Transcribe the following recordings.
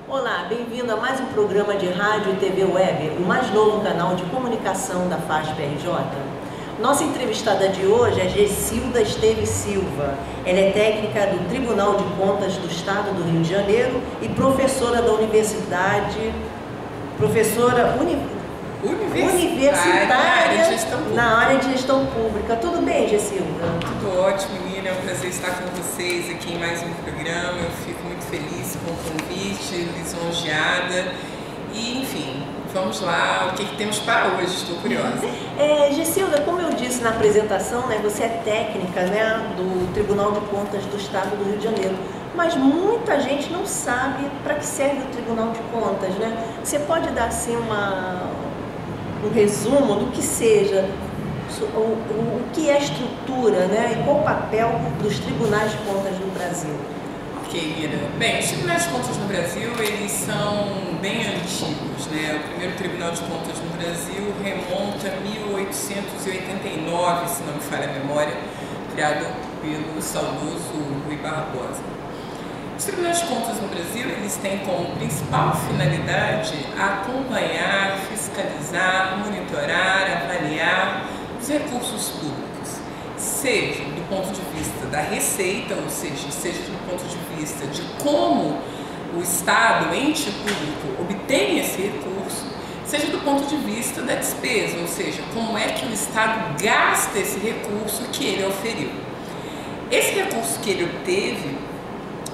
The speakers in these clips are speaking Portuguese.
Olá, bem-vindo a mais um programa de rádio e TV web, o mais novo canal de comunicação da FASP-RJ. Nossa entrevistada de hoje é Gessilda Esteves Silva. Ela é técnica do Tribunal de Contas do Estado do Rio de Janeiro e professora da universidade, universitária na área de gestão pública. Tudo bem, Gessilda? Tudo ótimo, menina. É um prazer estar com vocês aqui em mais um programa. Eu fico muito feliz com o convite, lisonjeada. E, enfim, vamos lá. O que temos para hoje? Estou curiosa. Gessilda, como eu disse na apresentação, né, você é técnica, né, do Tribunal de Contas do Estado do Rio de Janeiro. Mas muita gente não sabe para que serve o Tribunal de Contas, né? Você pode dar assim um resumo do que seja, o que é a estrutura, né? E qual o papel dos tribunais de contas no Brasil? Ok, Mira. Bem, os tribunais de contas no Brasil, eles são bem antigos, né? O primeiro Tribunal de Contas no Brasil remonta a 1889, se não me falha a memória, criado pelo saudoso Rui Barbosa. Os tribunais de contas no Brasil, eles têm como principal finalidade acompanhar, fiscalizar, monitorar, avaliar os recursos públicos, seja do ponto de vista da receita, ou seja do ponto de vista de como o Estado, ente público, obtém esse recurso, seja do ponto de vista da despesa, ou seja, como é que o Estado gasta esse recurso que ele oferiu. Esse recurso que ele obteve,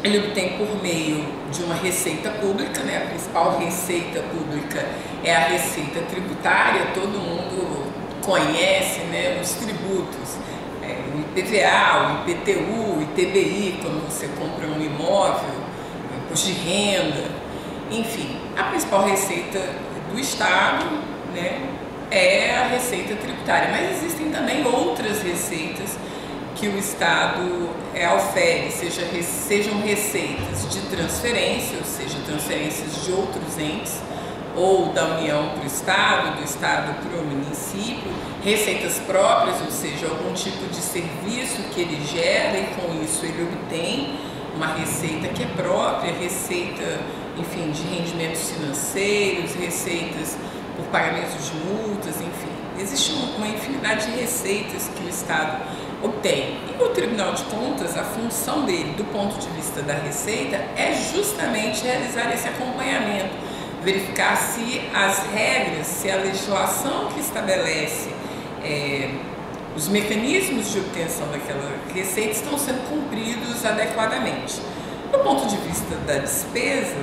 ele obtém por meio de uma receita pública, né? A principal receita pública é a receita tributária, todo mundo conhece, né, os tributos, o IPVA, o IPTU, o ITBI, quando você compra um imóvel, o imposto de renda, enfim, a principal receita do Estado, né, é a receita tributária, mas existem também outras receitas que o Estado ofere, sejam receitas de transferência, ou seja, transferências de outros entes, ou da União para o Estado, do Estado para o município, receitas próprias, ou seja, algum tipo de serviço que ele gera e com isso ele obtém uma receita que é própria, receita, enfim, de rendimentos financeiros, receitas por pagamentos de multas, enfim. Existe uma infinidade de receitas que o Estado obtém. E o Tribunal de Contas, a função dele, do ponto de vista da receita, é justamente realizar esse acompanhamento, verificar se as regras, se a legislação que estabelece os mecanismos de obtenção daquela receita estão sendo cumpridos adequadamente. Do ponto de vista da despesa,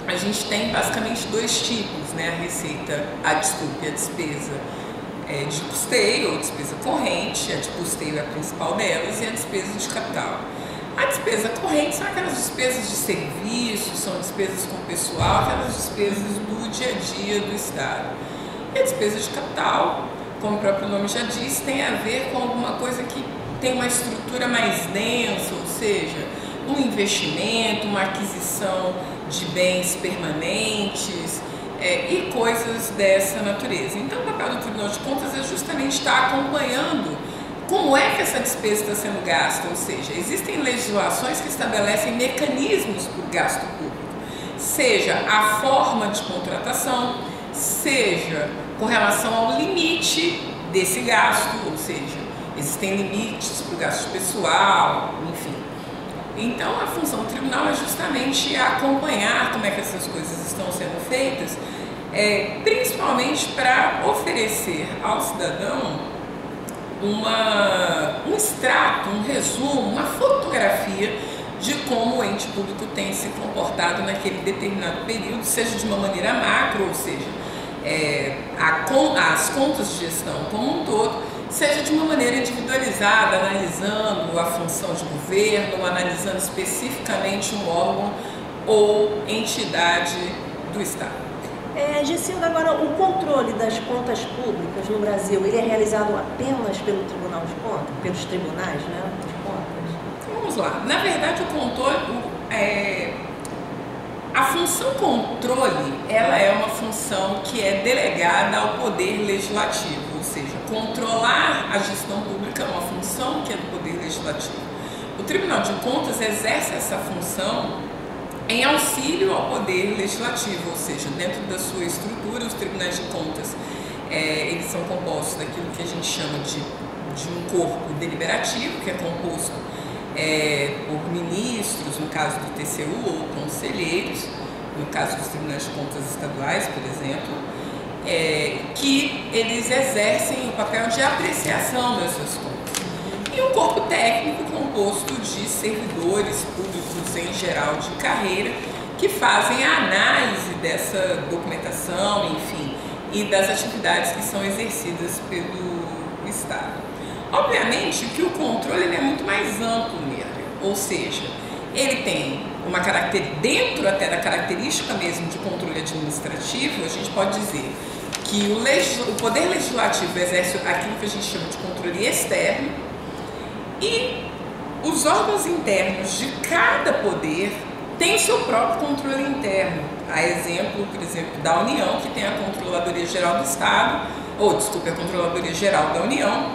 a gente tem basicamente dois tipos, né? A despesa de custeio ou despesa corrente. A de custeio é a principal delas e a despesa de capital. A despesa corrente são aquelas despesas de serviço, são despesas com pessoal, aquelas despesas do dia a dia do Estado. E a despesa de capital, como o próprio nome já diz, tem a ver com alguma coisa que tem uma estrutura mais densa, ou seja, um investimento, uma aquisição de bens permanentes e coisas dessa natureza. Então, o papel do Tribunal de Contas é justamente estar acompanhando como é que essa despesa está sendo gasta, ou seja, existem legislações que estabelecem mecanismos para o gasto público, seja a forma de contratação, seja com relação ao limite desse gasto, ou seja, existem limites para o gasto pessoal, enfim. Então, a função do tribunal é justamente acompanhar como é que essas coisas estão sendo feitas, principalmente para oferecer ao cidadão um extrato, um resumo, uma fotografia de como o ente público tem se comportado naquele determinado período, seja de uma maneira macro, ou seja, as contas de gestão como um todo, seja de uma maneira individualizada, analisando a função de governo, analisando especificamente um órgão ou entidade do Estado. Gessilda, agora o controle das contas públicas no Brasil, ele é realizado apenas pelo Tribunal de Contas, pelos tribunais, né, de contas? Vamos lá. Na verdade, o controle, a função controle, ela é uma função que é delegada ao Poder Legislativo, ou seja, controlar a gestão pública é uma função que é do Poder Legislativo. O Tribunal de Contas exerce essa função em auxílio ao Poder Legislativo, ou seja, dentro da sua estrutura, os tribunais de contas, eles são compostos daquilo que a gente chama de um corpo deliberativo, que é composto por ministros, no caso do TCU, ou conselheiros, no caso dos tribunais de contas estaduais, por exemplo, que eles exercem o papel de apreciação dessas contas. E um corpo técnico composto de servidores públicos em geral de carreira que fazem a análise dessa documentação, enfim, e das atividades que são exercidas pelo Estado. Obviamente que o controle ele é muito mais amplo nele, ou seja, ele tem uma característica, dentro até da característica mesmo de controle administrativo, a gente pode dizer que o Poder Legislativo exerce aquilo que a gente chama de controle externo e os órgãos internos de cada poder têm o seu próprio controle interno. A exemplo, por exemplo, da União, que tem a Controladoria Geral do Estado, a Controladoria Geral da União,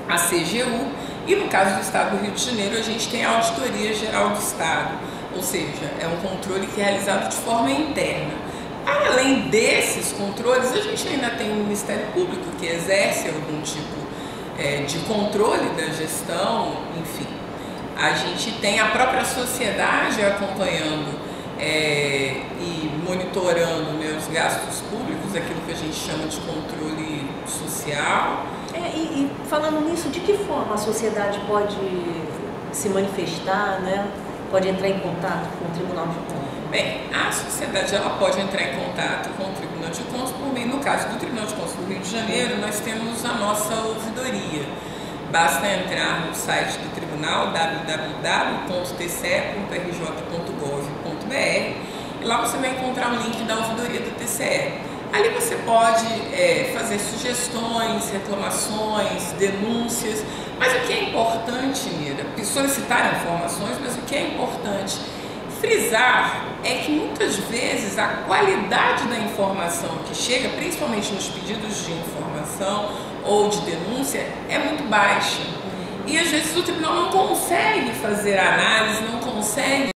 a CGU, e no caso do Estado do Rio de Janeiro, a gente tem a Auditoria Geral do Estado, ou seja, é um controle que é realizado de forma interna. Além desses controles, a gente ainda tem o Ministério Público, que exerce algum tipo de controle da gestão, enfim. A gente tem a própria sociedade acompanhando e monitorando, né, os gastos públicos, aquilo que a gente chama de controle social. E falando nisso, de que forma a sociedade pode se manifestar, né? Pode entrar em contato com o Tribunal de Contas? Bem, a sociedade ela pode entrar em contato com o Tribunal de Contas por meio, no caso do Tribunal de Contas do Rio de Janeiro, nós temos a nossa ouvidoria. Basta entrar no site do Tribunal, www.tce.rj.gov.br, e lá você vai encontrar o link da ouvidoria do TCE. Ali você pode fazer sugestões, reclamações, denúncias, mas o que é importante, Mira, solicitar informações, mas o que é importante frisar é que muitas vezes a qualidade da informação que chega, principalmente nos pedidos de informação ou de denúncia, é muito baixa. E às vezes o tribunal não consegue fazer a análise, não consegue